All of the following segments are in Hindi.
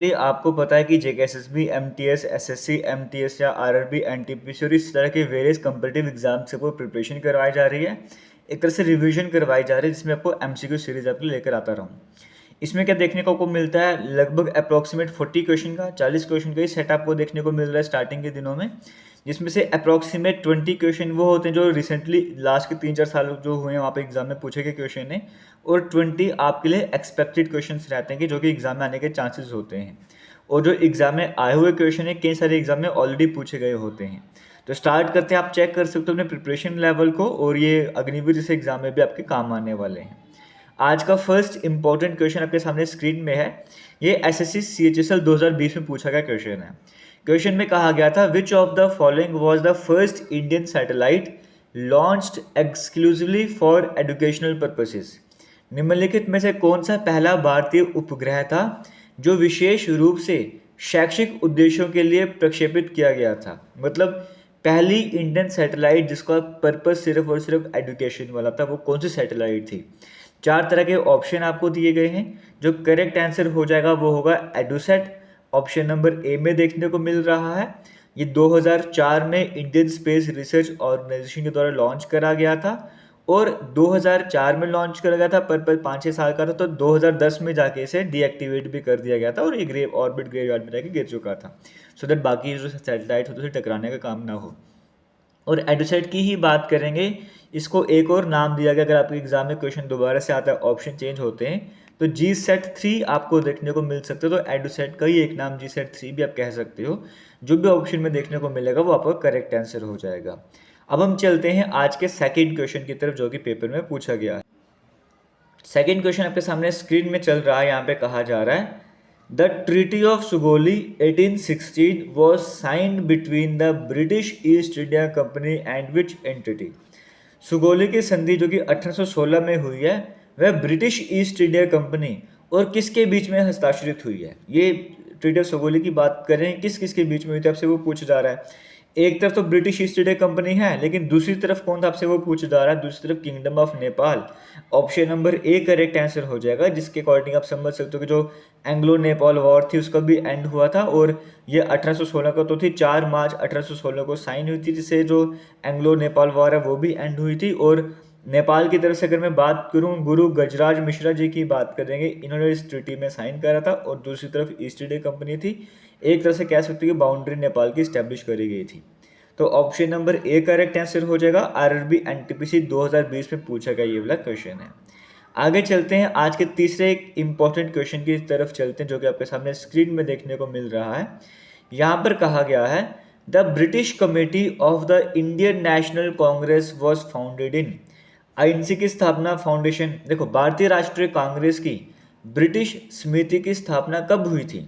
ये आपको पता है कि जेकेएसएसबी, एमटीएस, एसएससी, एमटीएस या आरआरबी, एनटीपीसी और इस तरह के वेरियस कॉम्पिटिटिव एग्जाम से आपको प्रिपरेशन करवाई जा रही है। एक तरह से रिवीजन करवाई जा रही है जिसमें आपको एमसीक्यू सीरीज आपको लेकर आता रहूँ। इसमें क्या देखने को आपको मिलता है, लगभग अप्रॉक्सीमेट 40 क्वेश्चन का 40 क्वेश्चन का ही सेट आपको देखने को मिल रहा है स्टार्टिंग के दिनों में, जिसमें से अप्रॉक्सीमेट 20 क्वेश्चन वो होते हैं जो रिसेंटली लास्ट के 3-4 साल जो हुए हैं वहाँ पे एग्जाम में पूछे गए क्वेश्चन है, और 20 आपके लिए एक्सपेक्टेड क्वेश्चन रहते हैं कि जो कि एग्जाम में आने के चांसेस होते हैं, और जो एग्जाम में आए हुए क्वेश्चन है कई सारे एग्जाम में ऑलरेडी पूछे गए होते हैं। तो स्टार्ट करते हैं, आप चेक कर सकते हो अपने प्रिपरेशन लेवल को, और ये अग्निवीर जैसे एग्जाम में भी आपके काम आने वाले हैं। आज का फर्स्ट इंपॉर्टेंट क्वेश्चन आपके सामने स्क्रीन में है। ये एसएससी सीएचएसएल 2020 में पूछा गया क्वेश्चन है। क्वेश्चन में कहा गया था, which of the following was the first Indian satellite launched exclusively for educational purposes. निम्नलिखित में से कौन सा पहला भारतीय उपग्रह था जो विशेष रूप से शैक्षिक उद्देश्यों के लिए प्रक्षेपित किया गया था। मतलब पहली इंडियन सैटेलाइट जिसका पर्पस सिर्फ और सिर्फ एजुकेशन वाला था, वो कौन सी सैटेलाइट थी। 4 तरह के ऑप्शन आपको दिए गए हैं। जो करेक्ट आंसर हो जाएगा वो होगा एडुसेट, ऑप्शन नंबर ए में देखने को मिल रहा है। ये 2004 में इंडियन स्पेस रिसर्च ऑर्गेनाइजेशन के द्वारा लॉन्च करा गया था, और 2004 में लॉन्च करा गया था, पर 5-6 साल का था, तो 2010 में जाके इसे डीएक्टिवेट भी कर दिया गया था और ये ग्रेव ऑर्बिट ग्रेवयार्ड में जाके गिर चुका था, सो दैट बाकी जो सैटेलाइट होते उसे टकराने का काम ना हो। और एडुसेट की ही बात करेंगे, इसको एक और नाम दिया गया, अगर आपके एग्जाम में क्वेश्चन दोबारा से आता है, ऑप्शन चेंज होते हैं, तो जी सेट 3 आपको देखने को मिल सकते हो। तो एडुसेट का ही एक नाम जी सेट 3 भी आप कह सकते हो। जो भी ऑप्शन में देखने को मिलेगा वो आपका करेक्ट आंसर हो जाएगा। अब हम चलते हैं आज के सेकेंड क्वेश्चन की तरफ जो कि पेपर में पूछा गया है। सेकेंड क्वेश्चन आपके सामने स्क्रीन में चल रहा है। यहाँ पे कहा जा रहा है, the treaty of Sugauli 1816 was signed between the British east India company and which entity. Sugauli की संधि जो कि 1816 में हुई है, वह ब्रिटिश ईस्ट इंडिया कंपनी और किसके बीच में हस्ताक्षरित हुई है। ये ट्रीटी ऑफ सुगोली की बात करें, किस किस के बीच में हुई थी, आपसे वो पूछा जा रहा है। एक तरफ तो ब्रिटिश ईस्ट इंडिया कंपनी है, लेकिन दूसरी तरफ कौन था आपसे वो पूछा जा रहा है, दूसरी तरफ kingdom of Nepal. Option number A correct answer हो जाएगा, जिसके अकॉर्डिंग आप समझ सकते हो कि जो एंग्लो नेपाल वॉर थी उसका भी एंड हुआ था, और ये 1816 को तो थी, 4 मार्च 1816 को साइन हुई थी, जिससे जो एंग्लो नेपाल वॉर है वो भी एंड हुई थी। और नेपाल की तरफ से अगर मैं बात करूं, गुरु गजराज मिश्रा जी की बात करेंगे, इन्होंने इस ट्रीटी में साइन करा था, और दूसरी तरफ ईस्ट इंडिया कंपनी थी। एक तरह से कह सकते हो कि बाउंड्री नेपाल की स्टैब्लिश करी गई थी। तो option number A correct answer हो जाएगा। आरआरबी एनटीपीसी 2020 में पूछा गया ये वाला क्वेश्चन है। आगे चलते हैं, आज के तीसरे एक इंपॉर्टेंट क्वेश्चन की तरफ चलते हैं जो कि आपके सामने स्क्रीन में देखने को मिल रहा है। यहाँ पर कहा गया है, the British committee of the Indian National Congress was founded in. INC की स्थापना फाउंडेशन, देखो भारतीय राष्ट्रीय कांग्रेस की ब्रिटिश समिति की स्थापना कब हुई थी।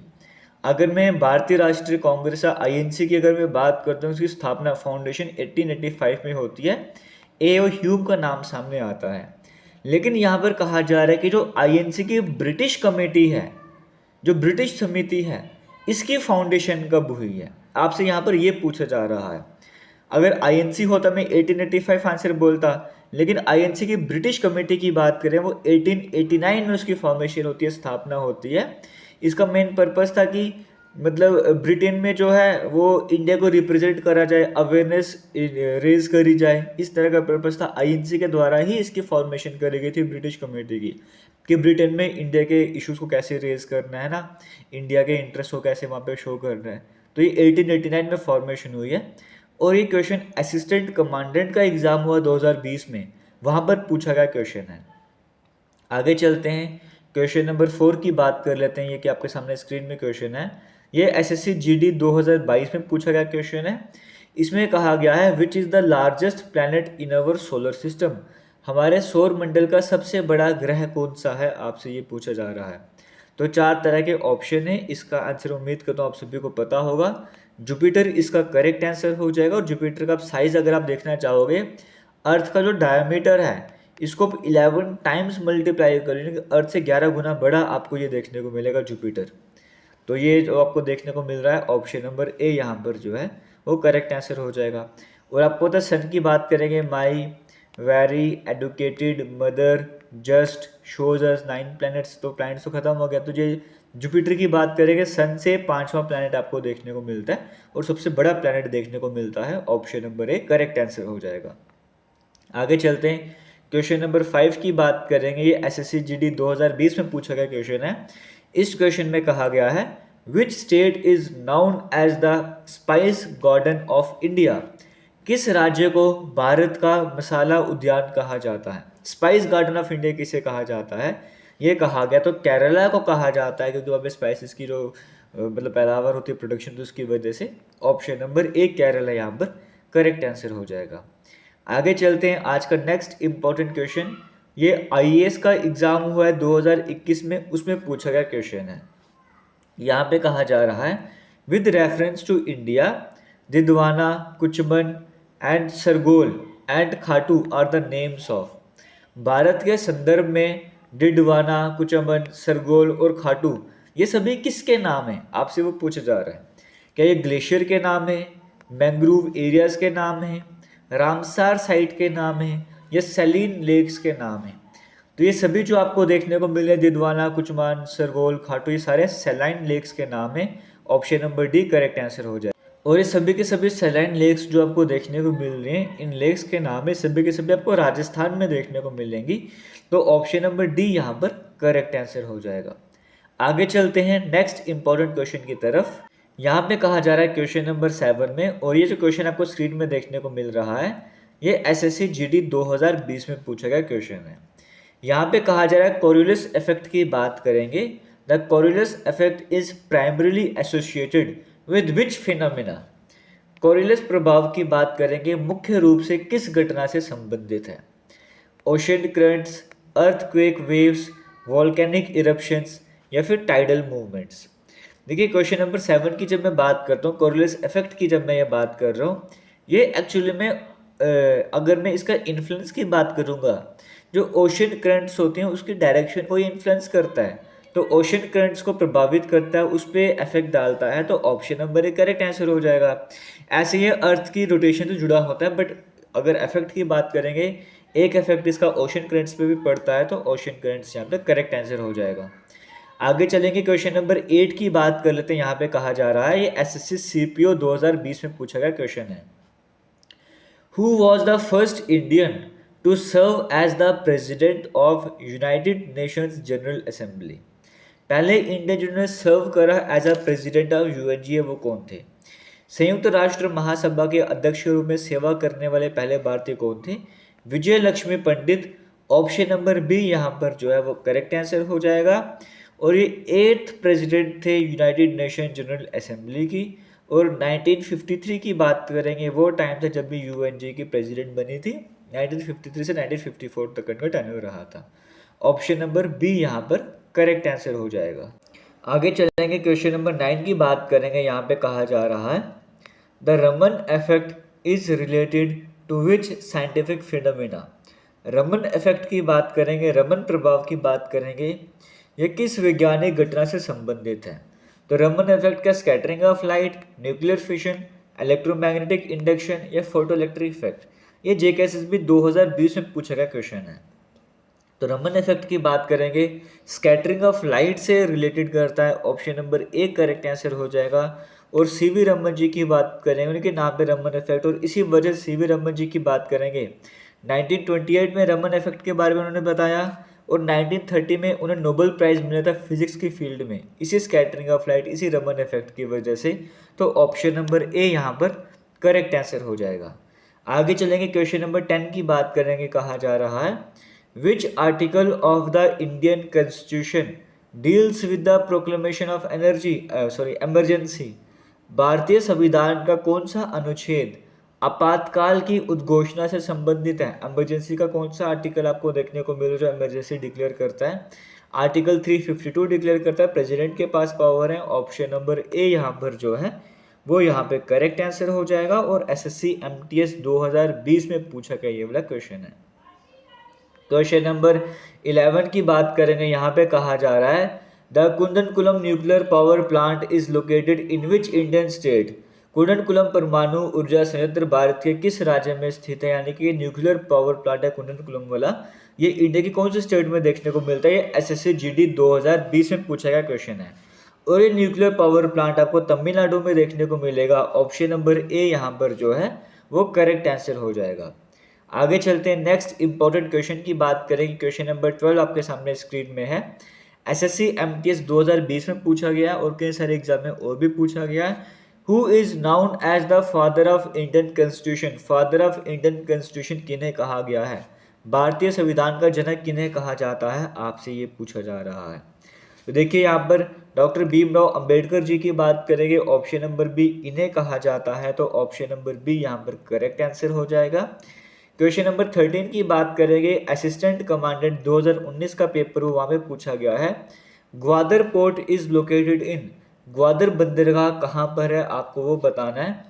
अगर मैं भारतीय राष्ट्रीय कांग्रेस आईएनसी की अगर मैं बात करता हूँ, उसकी स्थापना फाउंडेशन 1885 में होती है। ए ओ ह्यूम का नाम सामने आता है। लेकिन यहाँ पर कहा जा रहा है कि जो आईएनसी की ब्रिटिश कमेटी है, जो ब्रिटिश समिति है, इसकी फाउंडेशन कब हुई है, आपसे यहाँ पर ये पूछा जा रहा है। अगर आईएनसी होता मैं 1885 आंसर बोलता, लेकिन आईएनसी की ब्रिटिश कमेटी की बात करें वो 1889 में उसकी फॉर्मेशन होती है, स्थापना होती है। इसका मेन पर्पस था कि मतलब ब्रिटेन में जो है वो इंडिया को रिप्रेजेंट करा जाए, अवेयरनेस रेज करी जाए, इस तरह का पर्पस था। आईएनसी के द्वारा ही इसकी फॉर्मेशन करी गई थी ब्रिटिश कमेटी की, कि ब्रिटेन में इंडिया के इश्यूज को कैसे रेज करना है ना, इंडिया के इंटरेस्ट को कैसे वहाँ पे शो करना है। तो ये 1889 में फॉर्मेशन हुई है। और ये क्वेश्चन असिस्टेंट कमांडेंट का एग्जाम हुआ 2020 में, वहाँ पर पूछा गया क्वेश्चन है। आगे चलते हैं, क्वेश्चन नंबर 4 की बात कर लेते हैं। ये कि आपके सामने स्क्रीन में क्वेश्चन है, ये एसएससी जीडी 2022 में पूछा गया क्वेश्चन है। इसमें कहा गया है, which is the largest planet in our solar system. हमारे सौर मंडल का सबसे बड़ा ग्रह कौन सा है, आपसे ये पूछा जा रहा है। तो 4 तरह के ऑप्शन है, इसका आंसर उम्मीद करता हूँ आप सभी को पता होगा। जुपिटर इसका करेक्ट आंसर हो जाएगा। और जुपिटर का साइज अगर आप देखना चाहोगे, अर्थ का जो डायमीटर है इसको 11 टाइम्स मल्टीप्लाई करेंगे, अर्थ से 11 गुना बड़ा आपको ये देखने को मिलेगा जुपिटर। तो ये जो आपको देखने को मिल रहा है, ऑप्शन नंबर ए यहाँ पर जो है वो करेक्ट आंसर हो जाएगा। और आपको तो सन की बात करेंगे, my very educated mother just shows us 9 planets, तो प्लैनेट्स तो खत्म हो गया, तो ये जुपिटर की बात करेंगे, सन से 5वां प्लैनेट आपको देखने को मिलता है और सबसे बड़ा प्लैनेट देखने को मिलता है। Option number A correct answer हो जाएगा। आगे चलते हैं, क्वेश्चन नंबर 5 की बात करेंगे। ये एसएससी जीडी 2020 में पूछा गया क्वेश्चन है। इस क्वेश्चन में कहा गया है which state is known as the spice garden of India. किस राज्य को भारत का मसाला उद्यान कहा जाता है? स्पाइस गार्डन ऑफ इंडिया किसे कहा जाता है? ये कहा गया तो केरला को कहा जाता है, क्योंकि वहाँ पे स्पाइसेस की जो मतलब पैदावार होती है, प्रोडक्शन, तो उसकी वजह से ऑप्शन नंबर ए केरला यहाँ पर करेक्ट आंसर हो जाएगा। आगे चलते हैं, आज का नेक्स्ट इंपॉर्टेंट क्वेश्चन, ये आईएएस का एग्जाम हुआ है 2021 में, उसमें पूछा गया क्वेश्चन है। यहाँ पे कहा जा रहा है with reference to India Didwana, Kuchaman and Sargol and Khatu are the names of. Bharat के संदर्भ में डिडवाना, कुचमन, सरगोल और खाटू ये सभी किसके नाम हैं? आपसे वो पूछा जा रहा है। क्या ये ग्लेशियर के नाम है, मैंग्रोव एरियाज के नाम है, रामसार साइट के नाम है, या सैलीन लेक्स के नाम है? तो ये सभी जो आपको देखने को मिल रहे हैं, दिदवाना, कुचमान, सरगोल, खाटू, ये सारे सैलाइन लेक्स के नाम है। Option number D correct answer हो जाए। और ये सभी के सभी सैलाइन लेक्स जो आपको देखने को मिल रहे हैं, इन लेक्स के नाम है सभी के सभी आपको राजस्थान में देखने को मिलेंगी। तो ऑप्शन नंबर डी यहाँ पर करेक्ट आंसर हो जाएगा। आगे चलते हैं नेक्स्ट इंपॉर्टेंट क्वेश्चन की तरफ। यहाँ पे कहा जा रहा है क्वेश्चन नंबर 7 में, और ये जो क्वेश्चन आपको स्क्रीन में देखने को मिल रहा है, ये एसएससी जीडी 2020 में पूछा गया क्वेश्चन है। यहाँ पे कहा जा रहा है कोरियोलिस इफेक्ट की बात करेंगे। The Coriolis effect is primarily associated with which phenomena. Coriolis प्रभाव की बात करेंगे, मुख्य रूप से किस घटना से संबंधित है? Ocean currents, earthquake waves, volcanic eruptions, या फिर टाइडल मूवमेंट्स। देखिए क्वेश्चन नंबर 7 की जब मैं बात करता हूँ, कोरियोलिस इफेक्ट की जब मैं ये बात कर रहा हूँ, ये एक्चुअली में अगर मैं इसका इन्फ्लुएंस की बात करूँगा, जो ओशन करंट्स होती हैं उसकी डायरेक्शन को ये इन्फ्लुएंस करता है, तो ओशन करंट्स को प्रभावित करता है, उस पर इफेक्ट डालता है, तो option number A correct answer हो जाएगा। ऐसे ही अर्थ की रोटेशन से जुड़ा होता है, बट अगर इफेक्ट की बात करेंगे, एक इफेक्ट इसका ओशन करंट्स पे भी पड़ता है, तो ओशन करंट्स यहाँ पे करेक्ट आंसर हो जाएगा। आगे चलेंगे, क्वेश्चन नंबर 8 की बात कर लेते हैं। यहाँ पे कहा जा रहा है, ये एसएससी सीपीओ 2020 में पूछा गया क्वेश्चन है। Who was the first Indian to serve as the president of United Nations General Assembly? पहले इंडियन जिन्होंने सर्व करा as a president of UNGA वो कौन थे? संयुक्त राष्ट्र महासभा के अध्यक्ष के रूप में सेवा करने वाले पहले भारतीय कौन थे? विजय लक्ष्मी पंडित। ऑप्शन नंबर बी यहाँ पर जो है वो करेक्ट आंसर हो जाएगा। और ये 8th प्रेसिडेंट थे यूनाइटेड नेशन जनरल असेंबली की। और 1953 की बात करेंगे, वो टाइम था जब भी यूएनजी की प्रेसिडेंट बनी थी। 1953 से 1954 तक का टेन्योर रहा था। ऑप्शन नंबर बी यहाँ पर करेक्ट आंसर हो जाएगा। आगे चलेंगे, क्वेश्चन नंबर 9 की बात करेंगे। यहाँ पे कहा जा रहा है the Raman effect is related to which scientific phenomena. Raman effect की बात करेंगे, रमन प्रभाव की बात करेंगे, ये किस वैज्ञानिक घटना से संबंधित है? तो रमन इफेक्ट का scattering of light, nuclear fission, electromagnetic induction, या फोटो इलेक्ट्रिक इफेक्ट। ये जेकेएसएसबी 2020 में पूछा गया क्वेश्चन है। तो रमन इफेक्ट की बात करेंगे, स्कैटरिंग ऑफ लाइट से रिलेटेड करता है। Option number A correct answer हो जाएगा। और सीवी रमन जी की बात करेंगे, उनके नाम पे रमन इफेक्ट, और इसी वजह से सीवी रमन जी की बात करेंगे। 1928 में रमन इफेक्ट के बारे में उन्होंने बताया, और 1930 में उन्हें नोबेल प्राइज़ मिला था फिजिक्स की फील्ड में, इसी स्कैटरिंग ऑफ लाइट, इसी रमन इफेक्ट की वजह से। तो ऑप्शन नंबर ए यहाँ पर करेक्ट आंसर हो जाएगा। आगे चलेंगे, क्वेश्चन नंबर 10 की बात करेंगे। कहा जा रहा है which article of the Indian constitution deals with the proclamation of emergency. भारतीय संविधान का कौन सा अनुच्छेद आपातकाल की उद्घोषणा से संबंधित है? इमरजेंसी का कौन सा आर्टिकल आपको देखने को मिले जो इमरजेंसी डिक्लेयर करता है? आर्टिकल 352 डिक्लेयर करता है, प्रेसिडेंट के पास पावर है। ऑप्शन नंबर ए यहाँ पर जो है वो यहाँ पे करेक्ट आंसर हो जाएगा। और एसएससी एमटीएस 2020 में पूछा गया ये वाला क्वेश्चन है। क्वेश्चन नंबर 11 की बात करेंगे। यहाँ पे कहा जा रहा है the Kudankulam nuclear power plant is located in which Indian state. Kudankulam परमाणु ऊर्जा संयंत्र भारत के किस राज्य में स्थित है? यानी कि न्यूक्लियर पावर प्लांट है कुंडनकुलम वाला, ये इंडिया की कौन से स्टेट में देखने को मिलता है? ये एसएससी जीडी 2020 में पूछा गया क्वेश्चन है। और ये न्यूक्लियर पावर प्लांट आपको तमिलनाडु में देखने को मिलेगा। ऑप्शन नंबर ए यहाँ पर जो है वो करेक्ट आंसर हो जाएगा। आगे चलते हैं, नेक्स्ट इंपॉर्टेंट क्वेश्चन की बात करेंगे। क्वेश्चन नंबर 12 आपके सामने स्क्रीन में है। एसएससी एमटीएस 2020 में पूछा गया और कई सारे एग्जाम में और भी पूछा गया है। Who is known as the father of Indian constitution? Father of Indian constitution किन्हें कहा गया है? भारतीय संविधान का जनक किन्हें कहा जाता है? आपसे ये पूछा जा रहा है। तो देखिए यहाँ पर डॉक्टर भीमराव अंबेडकर जी की बात करेंगे। ऑप्शन नंबर बी इन्हें कहा जाता है, तो ऑप्शन नंबर बी यहाँ पर करेक्ट आंसर हो जाएगा। क्वेश्चन नंबर 13 की बात करेंगे। असिस्टेंट कमांडेंट 2019 का पेपर वहाँ में पूछा गया है। ग्वादर पोर्ट इज लोकेटेड इन? ग्वादर बंदरगाह कहाँ पर है, आपको वो बताना है।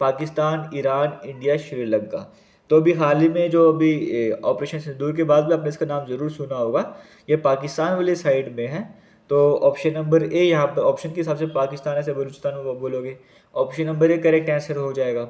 Pakistan, Iran, India, Sri Lanka. तो अभी हाल ही में जो अभी ऑपरेशन सिंदूर के बाद भी आपने इसका नाम जरूर सुना होगा। ये पाकिस्तान वाली साइड में है। तो ऑप्शन नंबर ए यहाँ पर ऑप्शन के हिसाब से पाकिस्तान ऐसे बलूचिस्तान में बोलोगे, option number A correct answer हो जाएगा।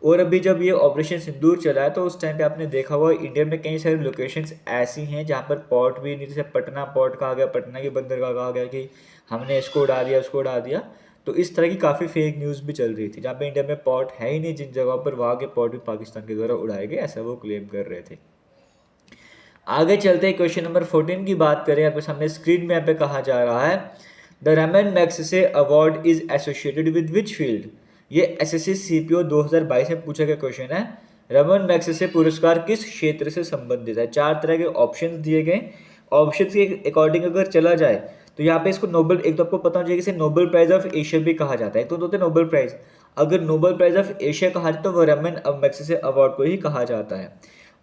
और अभी जब ये ऑपरेशन सिंदूर चला है तो उस टाइम पे आपने देखा हुआ इंडिया में कई सारी लोकेशंस ऐसी हैं जहाँ पर पोर्ट भी नहीं, जैसे पटना पोर्ट कहा गया, पटना की बंदरगाह कहा गया कि हमने इसको उड़ा दिया उसको उड़ा दिया। तो इस तरह की काफ़ी फेक न्यूज़ भी चल रही थी जहाँ पे इंडिया में पोर्ट है ही नहीं, जिन जगहों पर वहाँ के पोर्ट भी पाकिस्तान के द्वारा उड़ाए गए, ऐसा वो क्लेम कर रहे थे। आगे चलते हैं, क्वेश्चन नंबर 14 की बात करें। आपके सामने स्क्रीन में यहाँ पे कहा जा रहा है the Raman Magsaysay award is associated with which field? ये एसएससी सीपीओ 2022 में पूछा गया क्वेश्चन है। रमन मैग्सेसे पुरस्कार किस क्षेत्र से संबंधित है? 4 तरह के ऑप्शंस दिए गए। ऑप्शंस के अकॉर्डिंग अगर चला जाए तो यहाँ पे इसको नोबेल, एक तो आपको पता हो जाएगा इसे नोबेल प्राइज ऑफ एशिया भी कहा जाता है। तो होते हैं नोबेल प्राइज, अगर नोबेल प्राइज ऑफ एशिया कहा जाए तो वो रमन मैग्सेसे अवार्ड को ही कहा जाता है।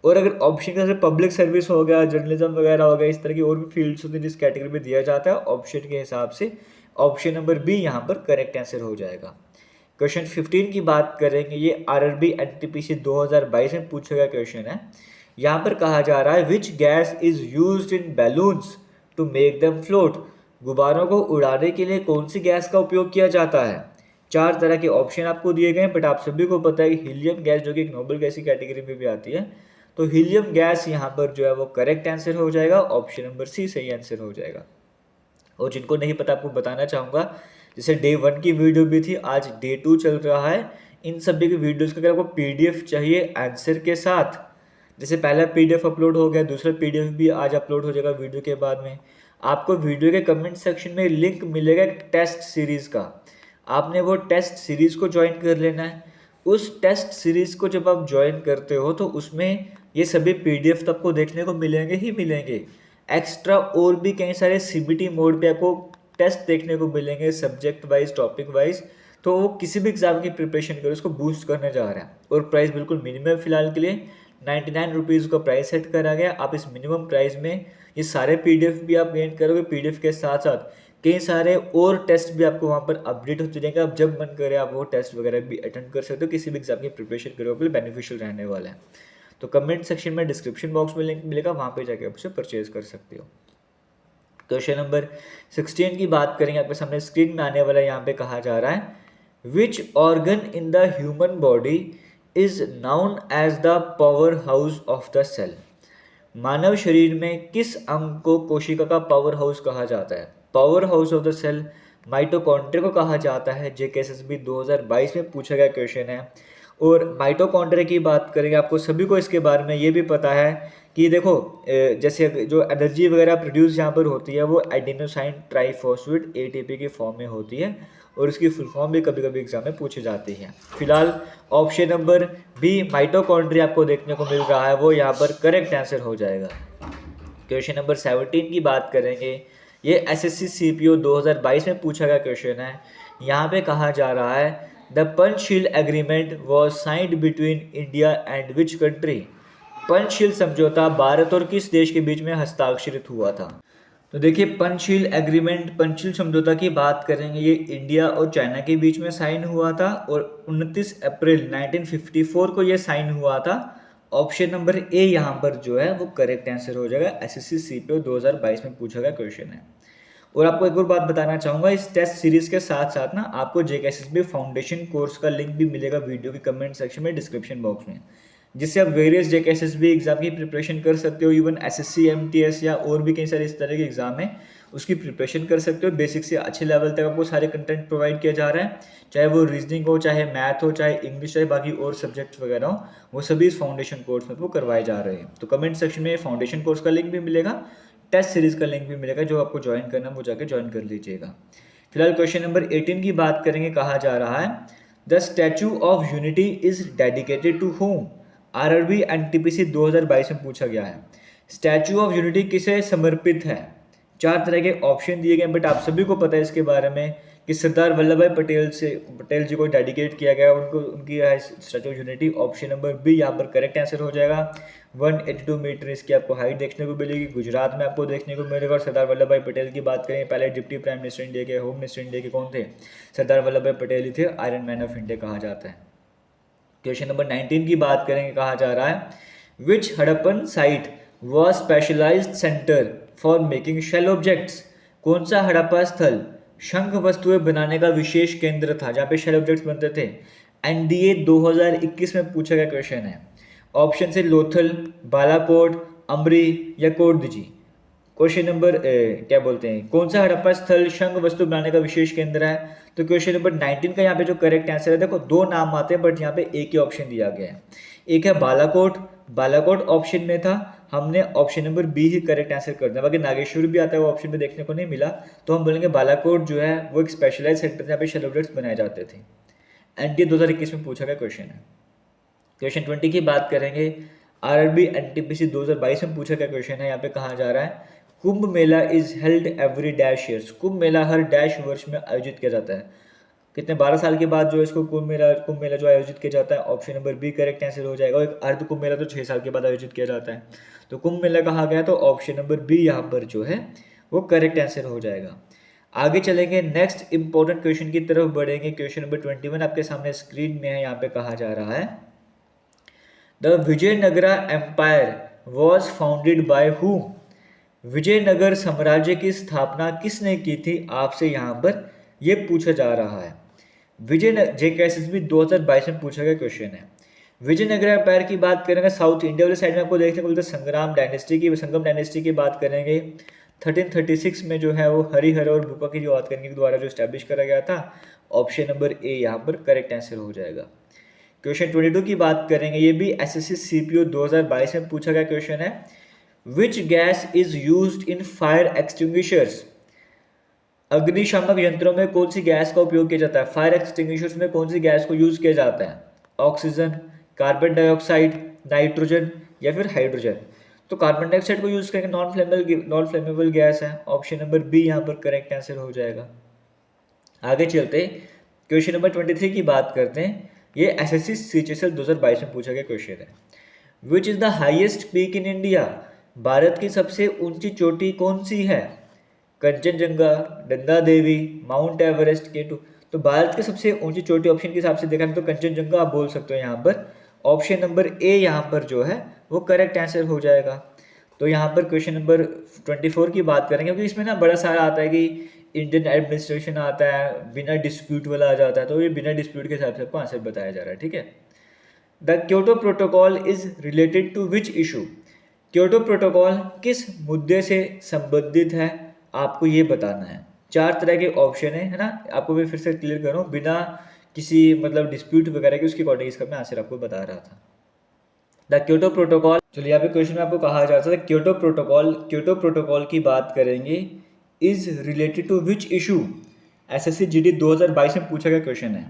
और अगर ऑप्शन जैसे पब्लिक सर्विस हो गया, जर्नलिज्म वगैरह हो गया, इस तरह की और भी फील्ड्स होती है जिस कैटेगरी में दिया जाता है ऑप्शन के हिसाब से, ऑप्शन नंबर बी यहाँ पर करेक्ट आंसर हो जाएगा। क्वेश्चन 15 की बात करेंगे। ये आरआरबी एनटीपीसी 2022 में पूछा गया क्वेश्चन है। यहाँ पर कहा जा रहा है which gas is used in balloons to make them float? गुब्बारों को उड़ाने के लिए कौन सी गैस का उपयोग किया जाता है? 4 तरह के ऑप्शन आपको दिए गए हैं, बट आप सभी को पता है कि हीलियम गैस जो कि एक नोबेल गैस की कैटेगरी में भी आती है, तो हीलियम गैस यहाँ पर जो है वो करेक्ट आंसर हो जाएगा। ऑप्शन नंबर सी सही आंसर हो जाएगा। और जिनको नहीं पता आपको बताना चाहूँगा, जैसे डे 1 की वीडियो भी थी, आज डे 2 चल रहा है। इन सभी की वीडियोज़ का अगर आपको पीडीएफ चाहिए आंसर के साथ, जैसे पहला पीडीएफ अपलोड हो गया, दूसरा पीडीएफ भी आज अपलोड हो जाएगा वीडियो के बाद में। आपको वीडियो के कमेंट सेक्शन में लिंक मिलेगा टेस्ट सीरीज़ का, आपने वो टेस्ट सीरीज़ को ज्वाइन कर लेना है। उस टेस्ट सीरीज़ को जब आप ज्वाइन करते हो तो उसमें ये सभी पीडीएफ तो आपको देखने को मिलेंगे ही मिलेंगे। एक्स्ट्रा और भी कई सारे सीबीटी मोड पे आपको टेस्ट देखने को मिलेंगे, सब्जेक्ट वाइज, टॉपिक वाइज। तो वो किसी भी एग्जाम की प्रिपरेशन करो, उसको बूस्ट करने जा रहा है। और प्राइस बिल्कुल मिनिमम फिलहाल के लिए 99 रुपीज़ का प्राइस सेट करा गया। आप इस मिनिमम प्राइस में ये सारे पीडीएफ भी आप गेन करोगे। पीडीएफ के साथ साथ कई सारे और टेस्ट भी आपको वहाँ पर अपडेट होते रहेंगे। आप जब मन करे आप वो टेस्ट वगैरह भी अटेंड कर सकते हो। किसी भी एग्जाम की प्रिपरेशन करोगे के लिए बेनिफिशियल रहने वाला है। तो कमेंट सेक्शन में, डिस्क्रिप्शन बॉक्स में लिंक मिलेगा, वहाँ पे जाके आप उसे परचेज कर सकते हो। क्वेश्चन नंबर 16 की बात करेंगे। आपके सामने स्क्रीन में आने वाला यहाँ पे कहा जा रहा है which organ in the human body is known as the power house of the cell? मानव शरीर में किस अंग को कोशिका का पावर हाउस कहा जाता है? Power house of the cell mitochondria को कहा जाता है। जेकेएसएसबी 2022 में पूछा गया क्वेश्चन है। और माइटोकॉन्ड्रिया की बात करेंगे, आपको सभी को इसके बारे में ये भी पता है कि देखो जैसे जो एनर्जी वगैरह प्रोड्यूस यहाँ पर होती है वो एडिनोसाइन ट्राइफॉस्फेट एटीपी की फॉर्म में होती है। और इसकी फुल फॉर्म भी कभी कभी एग्जाम में पूछी जाती है। फिलहाल ऑप्शन नंबर बी माइटोकॉन्ड्रिया आपको देखने को मिल रहा है, वो यहाँ पर करेक्ट आंसर हो जाएगा। क्वेश्चन नंबर 17 की बात करेंगे। ये एसएससी सीपीओ 2022 में पूछा गया क्वेश्चन है। यहाँ पे कहा जा रहा है the Panchsheel agreement was signed between India and which country? Panchsheel समझौता भारत और किस देश के बीच में हस्ताक्षरित हुआ था? तो देखिए पंचशील एग्रीमेंट, पंचशील समझौता की बात करेंगे, ये इंडिया और चाइना के बीच में साइन हुआ था और 29 अप्रैल 1954 को ये साइन हुआ था। ऑप्शन नंबर ए यहाँ पर जो है वो करेक्ट आंसर हो जाएगा। एसएससी सीपीओ 2022 में पूछा गया क्वेश्चन है। और आपको एक और बात बताना चाहूँगा, इस टेस्ट सीरीज के साथ साथ ना आपको जेकेएसएसबी फाउंडेशन कोर्स का लिंक भी मिलेगा वीडियो के कमेंट सेक्शन में, डिस्क्रिप्शन बॉक्स में, जिससे आप वेरियस जेकेएसएसबी एग्जाम की प्रिपरेशन कर सकते हो। इवन एसएससी एमटीएस या और भी कई सारे इस तरह के एग्जाम हैं उसकी प्रिपरेशन कर सकते हो। बेसिक से अच्छे लेवल तक आपको सारे कंटेंट प्रोवाइड किया जा रहा है, चाहे वो रीजनिंग हो, चाहे मैथ हो, चाहे इंग्लिश, चाहे बाकी और सब्जेक्ट्स वगैरह हो, वो सभी इस फाउंडेशन कोर्स में आपको करवाए जा रहे हैं। तो कमेंट सेक्शन में फाउंडेशन कोर्स का लिंक भी मिलेगा, टेस्ट सीरीज का लिंक भी मिलेगा, जो आपको ज्वाइन करना है वो जाके ज्वाइन कर लीजिएगा। फिलहाल क्वेश्चन नंबर 18 की बात करेंगे। कहा जा रहा है the statue of unity is dedicated to whom. RRB NTPC 2022 में पूछा गया है, स्टैचू ऑफ यूनिटी किसे समर्पित है। चार तरह के ऑप्शन दिए गए, बट आप सभी को पता है इसके बारे में कि सरदार वल्लभ भाई पटेल जी को डेडिकेट किया गया, उनको उनकी statue of unity. Option number B यहाँ पर करेक्ट आंसर हो जाएगा। 182 मीटर इसकी आपको हाइट देखने को मिलेगी, गुजरात में आपको देखने को मिलेगा। और सरदार वल्लभ भाई पटेल की बात करें, पहले डिप्टी प्राइम मिनिस्टर इंडिया के, होम मिनिस्टर इंडिया के कौन थे, सरदार वल्लभ भाई पटेल ही थे। आयरन मैन ऑफ इंडिया कहा जाता है। क्वेश्चन नंबर 19 की बात करेंगे। कहा जा रहा है which Harappan site was specialized centre for making shell objects. कौन सा हड़प्पा स्थल शंख वस्तुएं बनाने का विशेष केंद्र था, जहाँ पे शेल ऑब्जेक्ट्स बनते थे। एनडीए 2021 में पूछा गया क्वेश्चन है। ऑप्शन से लोथल, बालाकोट, अमरी या कोटदीजी। क्वेश्चन नंबर क्या बोलते हैं, कौन सा हड़प्पा स्थल शंख वस्तु बनाने का विशेष केंद्र है। तो क्वेश्चन नंबर 19 का यहाँ पे जो करेक्ट आंसर है, देखो दो नाम आते हैं बट यहाँ पे एक ही ऑप्शन दिया गया है। एक है बालाकोट, बालाकोट ऑप्शन में था, हमने ऑप्शन नंबर बी ही करेक्ट आंसर कर दिया। बाकी नागेश्वर भी आता है, वो ऑप्शन में देखने को नहीं मिला, तो हम बोलेंगे बालाकोट जो है वो एक स्पेशलाइज सेंटर जहाँ पे शेल ऑब्जेक्ट्स बनाए जाते थे। एनडीए 2021 में पूछा गया क्वेश्चन है। क्वेश्चन 20 की बात करेंगे। आरआरबी एनटीपीसी 2022 में पूछा गया क्वेश्चन है। यहाँ पे कहा जा रहा है Kumbh Mela is held every dash years. Kumbh Mela हर डैश वर्ष में आयोजित किया जाता है। कितने 12 साल के बाद जो है इसको कुंभ मेला जो आयोजित किया जाता है। Option number B correct answer हो जाएगा। और एक अर्ध कुंभ मेला तो 6 साल के बाद आयोजित किया जाता है। तो कुंभ मेला कहा गया, तो ऑप्शन नंबर बी यहाँ पर जो है वो करेक्ट आंसर हो जाएगा। आगे चलेंगे, नेक्स्ट इंपॉर्टेंट क्वेश्चन की तरफ बढ़ेंगे। क्वेश्चन नंबर 21 आपके सामने स्क्रीन में है। यहाँ पे कहा जा रहा है the Vijayanagara empire was founded by whom. Vijayanagar साम्राज्य की स्थापना किसने की थी, आपसे यहाँ पर यह पूछा जा रहा है। जेकेएसएसबी 2022 में पूछा गया क्वेश्चन है। विजयनगर एम्पायर की बात करेंगे, साउथ इंडिया वाले साइड में आपको देखने को मिलता है संगम डायनेस्टी की बात करेंगे। 1336 में जो है वो हरिहर और भूपा की जो बात करेंगे द्वारा जो स्टैब्लिश करा गया था। ऑप्शन नंबर ए यहाँ पर करेक्ट आंसर हो जाएगा। क्वेश्चन 22 की बात करेंगे, ये भी एसएससी सीपीओ 2022 में पूछा गया क्वेश्चन है। Which gas is used in fire extinguishers. अग्निशामक यंत्रों में कौन सी गैस का उपयोग किया जाता है। फायर एक्सटिंग्विशर्स में कौन सी गैस को यूज किया जाता है। ऑक्सीजन, कार्बन डाइऑक्साइड, नाइट्रोजन या फिर हाइड्रोजन। तो कार्बन डाइऑक्साइड को यूज करेंगे, नॉन फ्लेमेबल गैस है। ऑप्शन नंबर बी यहाँ पर करेक्ट आंसर हो जाएगा। आगे चलते क्वेश्चन नंबर 23 की बात करते हैं। ये एसएससी सीएचएसएल 2022 में पूछा गया क्वेश्चन है। Which is the highest peak in India. Bharat की सबसे ऊंची चोटी कौन सी है। Kanchenjunga, Nanda Devi, mount Everest, K2। तो भारत की सबसे ऊंची चोटी ऑप्शन के हिसाब से देखा तो कंचनजंगा आप बोल सकते हो यहाँ पर। ऑप्शन नंबर ए यहाँ पर जो है वो करेक्ट आंसर हो जाएगा। तो यहाँ पर क्वेश्चन नंबर 24 की बात करेंगे, क्योंकि इसमें ना बड़ा सारा आता है कि इंडियन एडमिनिस्ट्रेशन आता है, बिना डिस्प्यूट वाला आ जाता है, तो ये बिना डिस्प्यूट के हिसाब से आपको आंसर बताया जा रहा है, ठीक है। The Kyoto protocol is related to which issue. Kyoto protocol किस मुद्दे से संबंधित है, आपको ये बताना है। चार तरह के ऑप्शन है ना, आपको मैं फिर से क्लियर करूँ बिना किसी मतलब डिस्प्यूट वगैरह के, उसके अकॉर्डिंग इसका मैं आंसर आपको बता रहा था। द क्योटो प्रोटोकॉल, चलिए यहाँ पे क्वेश्चन में आपको कहा जाता है क्योटो प्रोटोकॉल की बात करेंगे, is related to which issue. SSC GD 2022 में पूछा गया क्वेश्चन है।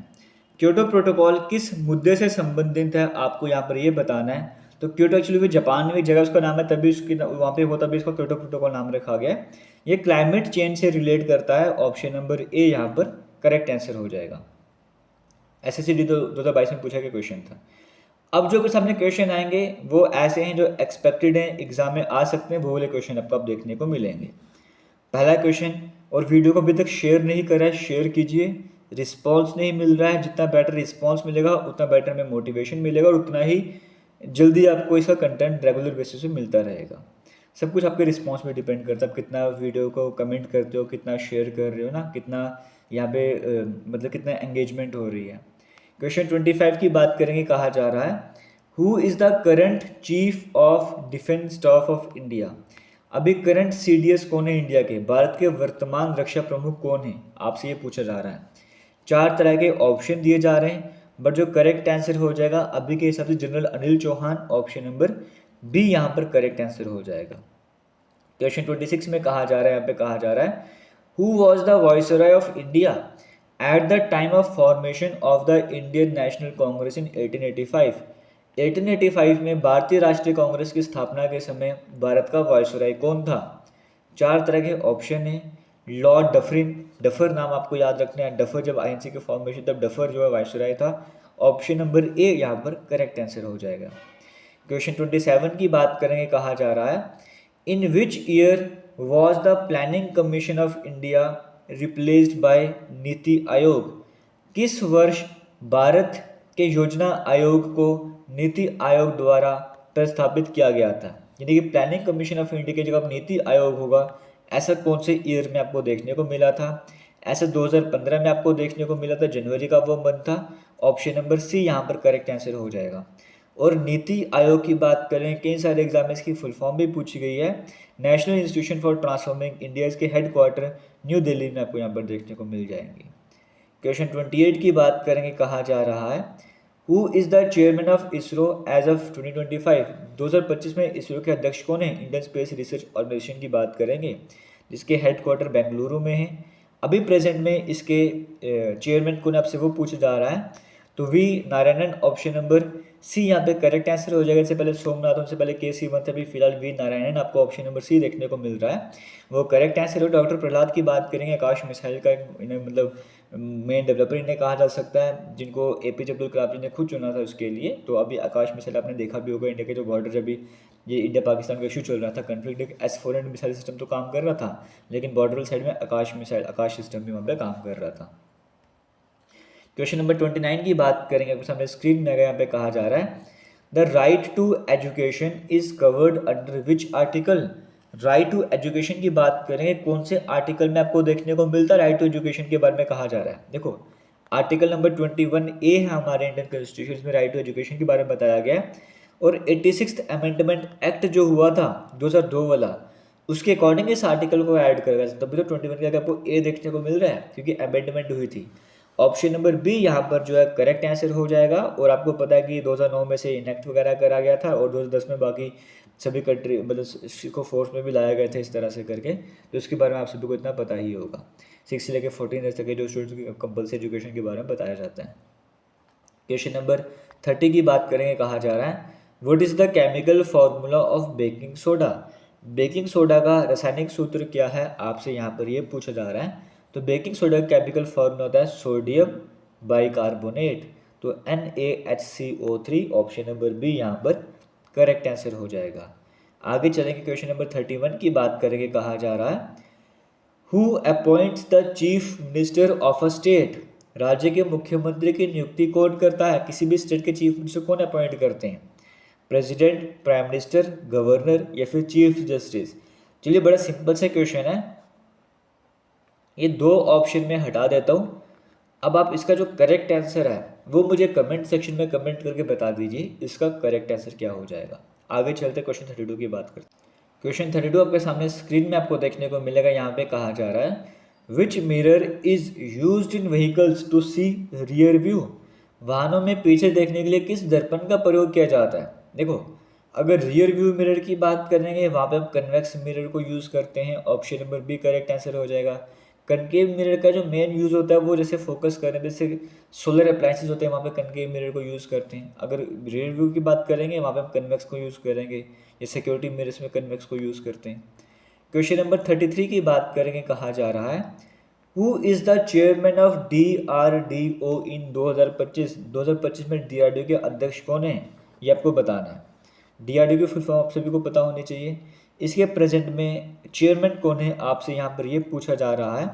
क्योटो प्रोटोकॉल किस मुद्दे से संबंधित है, आपको यहाँ पर ये बताना है। तो क्योटो एक्चुअली जापान में एक जगह उसका नाम है, तभी उसकी वहाँ पे होता भी इसका क्योटो प्रोटोकॉल नाम रखा गया है। ये क्लाइमेट चेंज से रिलेट करता है। ऑप्शन नंबर ए यहाँ पर करेक्ट आंसर हो जाएगा। एसएससी 2022 में पूछा गया क्वेश्चन था। अब जो कुछ सामने क्वेश्चन आएंगे वो ऐसे हैं जो एक्सपेक्टेड हैं, एग्जाम में आ सकते हैं, वो वाले क्वेश्चन आपको आप देखने को मिलेंगे। पहला क्वेश्चन, और वीडियो को अभी तक शेयर नहीं करा है, शेयर कीजिए। रिस्पॉन्स नहीं मिल रहा है, जितना बेटर रिस्पॉन्स मिलेगा उतना बेटर में मोटिवेशन मिलेगा और उतना ही जल्दी आपको इसका कंटेंट रेगुलर बेसिस पे मिलता रहेगा। सब कुछ आपके रिस्पॉन्स में डिपेंड करता है, आप कितना वीडियो को कमेंट करते हो, कितना शेयर कर रहे हो ना, कितना यहाँ पे मतलब कितना एंगेजमेंट हो रही है। क्वेश्चन 25 की बात करेंगे। कहा जा रहा है who is the current chief of defence staff of India. अभी करंट CDS कौन है इंडिया के, भारत के वर्तमान रक्षा प्रमुख कौन है, आपसे ये पूछा जा रहा है। 4 तरह के ऑप्शन दिए जा रहे हैं, बट जो करेक्ट आंसर हो जाएगा अभी के हिसाब से general Anil Chauhan, option number B यहाँ पर करेक्ट आंसर हो जाएगा। क्वेश्चन 26 में कहा जा रहा है, यहाँ पे कहा जा रहा है who was the viceroy of India at the time of formation of the Indian National Congress in 1885। 1885 में भारतीय राष्ट्रीय कांग्रेस की स्थापना के समय भारत का वाइसरॉय कौन था। 4 तरह के ऑप्शन है। लॉर्ड डफरिन, डफर नाम आपको याद रखना है, डफर जब INC के फॉर्मेशन तब डफर जो है वाइसरॉय था। ऑप्शन नंबर ए यहाँ पर करेक्ट आंसर हो जाएगा। क्वेश्चन 27 की बात करेंगे, कहा जा रहा है in which year was the Planning Commission of India replaced by NITI Aayog. किस वर्ष भारत के योजना आयोग को नीति आयोग द्वारा प्रस्तावित किया गया था। यानी कि प्लानिंग कमीशन ऑफ इंडिया की जगह नीति आयोग होगा, ऐसा कौन से ईयर में आपको देखने को मिला था। ऐसा 2015 में आपको देखने को मिला था, जनवरी का वो मंथ था। ऑप्शन नंबर सी यहाँ पर करेक्ट आंसर हो जाएगा। और नीति आयोग की बात करें, कई सारे एग्जाम में इसकी फुल फॉर्म भी पूछी गई है। National institution for transforming India, इसके हेडक्वार्टर न्यू दिल्ली में आपको यहाँ पर देखने को मिल जाएंगे। क्वेश्चन 28 की बात करेंगे, कहा जा रहा है who is the chairman of ISRO as of 2025। 2025 में इसरो के अध्यक्ष कौन है। इंडियन स्पेस रिसर्च ऑर्गेनाइजेशन की बात करेंगे, जिसके हेडक्वार्टर बेंगलुरु में है। अभी प्रेजेंट में इसके चेयरमैन कौन आपसे वो पूछा जा रहा है, तो V Narayanan, option number C यहाँ पे करेक्ट आंसर हो जाएगा। इससे पहले सोमनाथ, उनसे पहले के सीवन थे, अभी फिलहाल वी नारायणन आपको ऑप्शन नंबर सी देखने को मिल रहा है, वो करेक्ट आंसर हो। डॉक्टर प्रहलाद की बात करेंगे, आकाश मिसाइल का मतलब मेन डेवलपर इन्हें कहा जा सकता है, जिनको APJ अब्दुल कलाम जी ने खुद चुना था उसके लिए। तो अभी आकाश मिसाइल आपने देखा भी होगा, इंडिया के जो बॉर्डर, जब भी ये इंडिया पाकिस्तान का इशू चल रहा था कन्फ्लिक्ट, S-400 मिसाइल सिस्टम तो काम कर रहा था, लेकिन बॉर्डर साइड में आकाश मिसाइल, आकाश सिस्टम भी वहाँ पे काम कर रहा था। क्वेश्चन नंबर 29 की बात करेंगे, कुछ हमें स्क्रीन में यहाँ पे कहा जा रहा है the right to education is covered under which article. Right to education की बात करेंगे, कौन से आर्टिकल में आपको देखने को मिलता है राइट टू एजुकेशन के बारे में कहा जा रहा है। देखो आर्टिकल नंबर 21A है हमारे इंडियन कॉन्स्टिट्यूशन में, राइट टू एजुकेशन के बारे में बताया गया है। और 86th अमेंडमेंट एक्ट जो हुआ था 2002 वाला, उसके अकॉर्डिंग इस आर्टिकल को ऐड करेगा, तभी तो 21 के आगे आपको ए देखने को मिल रहा है, क्योंकि अमेंडमेंट हुई थी। ऑप्शन नंबर बी यहाँ पर जो है करेक्ट आंसर हो जाएगा। और आपको पता है कि 2009 में से इनेक्ट वगैरह करा गया था, और 2010 में बाकी सभी कंट्री मतलब को फोर्स में भी लाया गया था इस तरह से करके, तो इसके बारे में आप सभी को इतना पता ही होगा। 6 से लेकर 14 ईयर्स तक के जो स्टूडेंट्स की कंपल्सरी एजुकेशन के बारे में बताया जाता है। क्वेश्चन नंबर 30 की बात करेंगे, कहा जा रहा है what is the chemical formula of baking soda. Baking soda का रासायनिक सूत्र क्या है, आपसे यहाँ पर ये पूछा जा रहा है। तो बेकिंग सोडा का केमिकल फॉर्मूला होता है सोडियम बाइकार्बोनेट, तो NaHCO3, ऑप्शन नंबर बी यहाँ पर करेक्ट आंसर हो जाएगा। आगे चलेंगे, क्वेश्चन नंबर 31 की बात करेंगे, कहा जा रहा है who appoints the chief minister of a state. राज्य के मुख्यमंत्री की नियुक्ति कौन करता है, किसी भी स्टेट के चीफ मिनिस्टर कौन अपॉइंट करते हैं। प्रेसिडेंट, प्राइम मिनिस्टर, गवर्नर या फिर चीफ जस्टिस। चलिए बड़ा सिंपल सा क्वेश्चन है, ये 2 ऑप्शन में हटा देता हूँ। अब आप इसका जो करेक्ट आंसर है वो मुझे कमेंट सेक्शन में कमेंट करके बता दीजिए, इसका करेक्ट आंसर क्या हो जाएगा। आगे चलते क्वेश्चन 32 की बात करते हैं। क्वेश्चन 32 आपके सामने स्क्रीन में आपको देखने को मिलेगा। यहाँ पे कहा जा रहा है which mirror is used in vehicles to see rear view. वाहनों में पीछे देखने के लिए किस दर्पण का प्रयोग किया जाता है। देखो अगर रियर व्यू मिरर की बात करेंगे, वहाँ पे हम कन्वेक्स मिरर को यूज़ करते हैं, option number B correct answer हो जाएगा। कनकेव मिरर का जो मेन यूज़ होता है वो जैसे फोकस करें, जैसे सोलर अप्लायंसेज होते हैं, वहाँ पे कनकेव मिरर को यूज़ करते हैं। अगर रियर व्यू की बात करेंगे, वहाँ पे हम कन्वेक्स को यूज़ करेंगे, या सिक्योरिटी मिरर्स में कन्वेक्स को यूज़ करते हैं। क्वेश्चन नंबर 33 की बात करेंगे, कहा जा रहा है who is the chairman of DRDO इन 2025। 2025 में DRDO के अध्यक्ष कौन है, ये आपको बताना है। DRDO की फुल फॉर्म आप सभी को पता होनी चाहिए। इसके प्रेजेंट में चेयरमैन कौन है, आपसे यहाँ पर ये पूछा जा रहा है।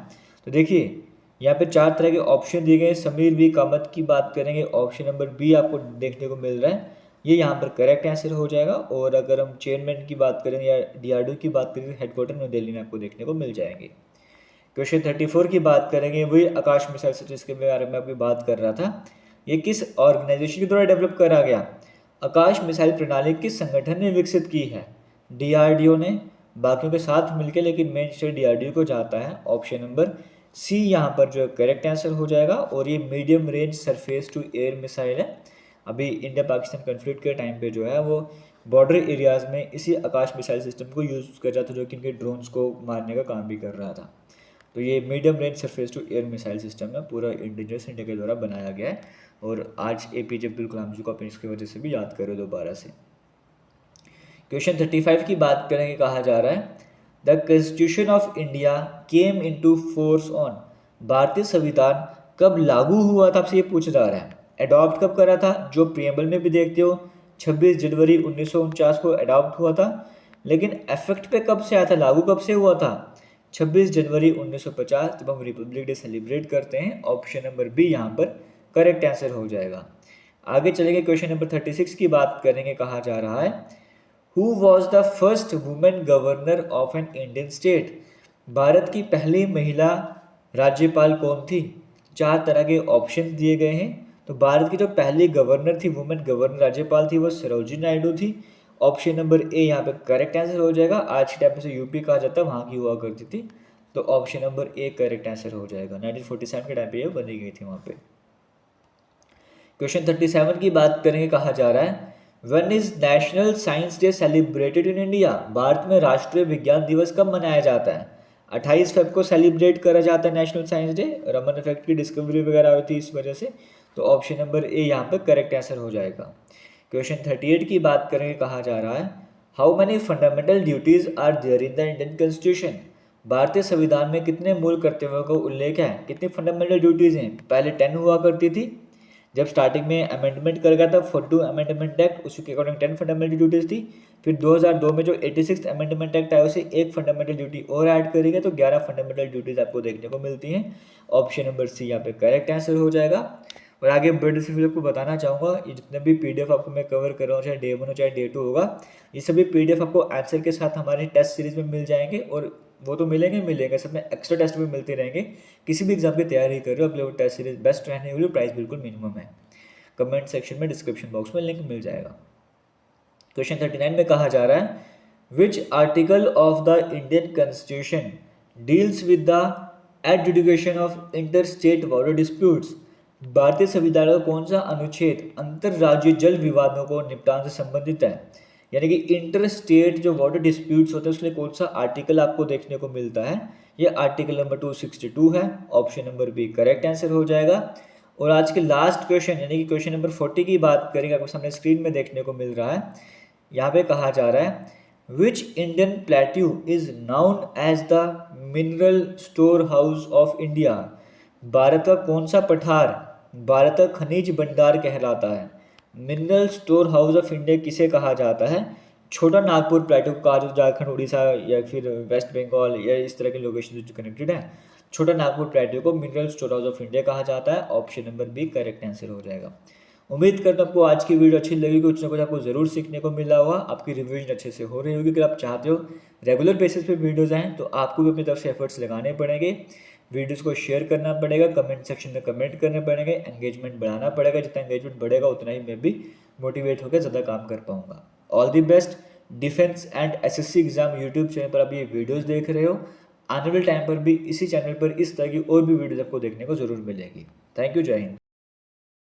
तो देखिए यहाँ पे 4 तरह के ऑप्शन दिए गए। समीर V कामत की बात करेंगे, ऑप्शन नंबर बी आपको देखने को मिल रहा है, ये यहाँ पर करेक्ट आंसर हो जाएगा। और अगर हम चेयरमैन की बात करें या DRDO की बात करें, हेडक्वार्टर न्यू दिल्ली में आपको देखने को मिल जाएंगे। क्वेश्चन 34 की बात करेंगे, वही आकाश मिसाइल जिसके बारे में आपकी बात कर रहा था, ये किस ऑर्गेनाइजेशन के द्वारा डेवलप करा गया। आकाश मिसाइल प्रणाली किस संगठन ने विकसित की है। DRDO ने, बाकियों के साथ मिलके, लेकिन मेन श्रेय DRDO को जाता है। ऑप्शन नंबर सी यहाँ पर जो है करेक्ट आंसर हो जाएगा। और ये medium range surface to air missile है। अभी इंडिया पाकिस्तान कन्फ्लिक्ट के टाइम पे जो है वो बॉर्डर एरियाज़ में इसी आकाश मिसाइल सिस्टम को यूज़ कर रहा था, जो कि इनके ड्रोन्स को मारने का काम भी कर रहा था। तो ये medium range surface to air missile system है, पूरा इंडिजिनस इंडिया के द्वारा बनाया गया है। और आज APJ अब्दुल कलाम जी को आप इसकी वजह से भी याद करो दोबारा से। क्वेश्चन 35 की बात करेंगे, कहा जा रहा है the constitution of India came into force on. भारतीय संविधान कब लागू हुआ था, आपसे ये पूछा जा रहा है। अडॉप्ट कब करा था, जो प्रियम्बल में भी देखते हो 26 जनवरी 1949 को अडॉप्ट हुआ था। लेकिन इफेक्ट पे कब से आया था, लागू कब से हुआ था, 26 जनवरी 1950, जब हम रिपब्लिक डे सेलिब्रेट करते हैं। ऑप्शन नंबर बी यहाँ पर करेक्ट आंसर हो जाएगा। आगे चलेंगे, क्वेश्चन नंबर 36 की बात करेंगे। कहा जा रहा है who was the first women governor of an Indian state. Bharat की पहली महिला राज्यपाल कौन थी। 4 तरह के ऑप्शन दिए गए हैं। तो भारत की जो पहली गवर्नर थी, वुमेन गवर्नर राज्यपाल थी, वो सरोजिनी नायडू थी। ऑप्शन नंबर ए यहाँ पे करेक्ट आंसर हो जाएगा। आज के टाइम में से यूपी कहा जाता है, वहाँ की हुआ करती थी। तो option number A correct answer हो जाएगा। 1947 के टाइम पे ये बनी गई थी वहाँ पे। क्वेश्चन 37 की बात करेंगे। कहा जा रहा है when is national science day celebrated in India. Bharat में राष्ट्रीय विज्ञान दिवस कब मनाया जाता है। 28 फरवरी को सेलिब्रेट करा जाता है national science day. Raman effect की डिस्कवरी वगैरह हुई थी इस वजह से। तो ऑप्शन नंबर ए यहाँ पर करेक्ट आंसर हो जाएगा। क्वेश्चन 38 की बात करेंगे। कहा जा रहा है how many fundamental duties are there in the Indian constitution. भारतीय संविधान में कितने मूल कर्तव्यों का उल्लेख है, कितनी फंडामेंटल ड्यूटीज हैं। पहले 10 हुआ करती थी, जब स्टार्टिंग में अमेंडमेंट कर गया था 42 अमेंडमेंट एक्ट, उसके अकॉर्डिंग 10 फंडामेंटल ड्यूटीज थी। फिर 2002 में जो 86 अमेंडमेंट एक्ट आया, उसे एक फंडामेंटल ड्यूटी और ऐड करी गई, तो 11 फंडामेंटल ड्यूटीज आपको देखने को मिलती हैं। ऑप्शन नंबर सी यहाँ पे करेक्ट आंसर हो जाएगा। और आगे बढ़ने से आपको बताना चाहूँगा, ये जितने भी PDF आपको मैं कवर कर रहा हूँ, चाहे Day 1 हो चाहे Day 2 होगा, ये सभी PDF आपको आंसर के साथ हमारे टेस्ट सीरीज में मिल जाएंगे। और वो तो मिलेंगे सब में एक्स्ट्रा टेस्ट भी मिलते रहेंगे। किसी भी एग्जाम की तैयारी कर रहे हो, अपने टेस्ट सीरीज बेस्ट रहने वाली, प्राइस बिल्कुल मिनिमम है। कमेंट सेक्शन में डिस्क्रिप्शन बॉक्स में लिंक मिल जाएगा। क्वेश्चन 39 में कहा जा रहा है which article of the Indian constitution deals with the adjudication of inter state water disputes. भारतीय संविधान का कौन सा अनुच्छेद अंतरराज्यीय जल विवादों को निपटान से संबंधित है। यानी कि इंटर स्टेट जो वाटर डिस्प्यूट्स होते हैं, उसके लिए कौन सा आर्टिकल आपको देखने को मिलता है। ये आर्टिकल नंबर 262 है। Option number B correct answer हो जाएगा। और आज के लास्ट क्वेश्चन यानी कि क्वेश्चन नंबर 40 की बात करेंगे, आपको सामने स्क्रीन में देखने को मिल रहा है। यहाँ पे कहा जा रहा है which Indian plateau is known as the mineral store house of India. भारत का कौन सा पठार भारत का खनिज भंडार कहलाता है। Mineral store house of India किसे कहा जाता है। छोटा नागपुर प्लेट्यू का, जो झारखंड, उड़ीसा या फिर वेस्ट बंगाल या इस तरह के लोकेशन जो कनेक्टेड है, छोटा नागपुर प्लेट्यू को mineral store house of India कहा जाता है। Option number B correct answer हो जाएगा। उम्मीद करता हूँ आपको आज की वीडियो अच्छी लगी, कुछ ना कुछ आपको जरूर सीखने को मिला होगा, आपकी रिवीजन अच्छे से हो रही होगी। अगर आप चाहते हो रेगुलर बेसिस पे वीडियोज़ आएँ, तो आपको भी अपनी तरफ से एफर्ट्स लगाने पड़ेंगे। वीडियोज़ को शेयर करना पड़ेगा, कमेंट सेक्शन में कमेंट करने पड़ेंगे, एंगेजमेंट बढ़ाना पड़ेगा। जितना एंगेजमेंट बढ़ेगा उतना ही मैं भी मोटिवेट होकर ज़्यादा काम कर पाऊँगा। All the best. Defence and SSC exam YouTube channel पर आप ये वीडियोज़ देख रहे हो। आने वाले टाइम पर भी इसी चैनल पर इस तरह की और भी वीडियोज़ आपको देखने को जरूर मिलेगी। थैंक यू, जय हिंद।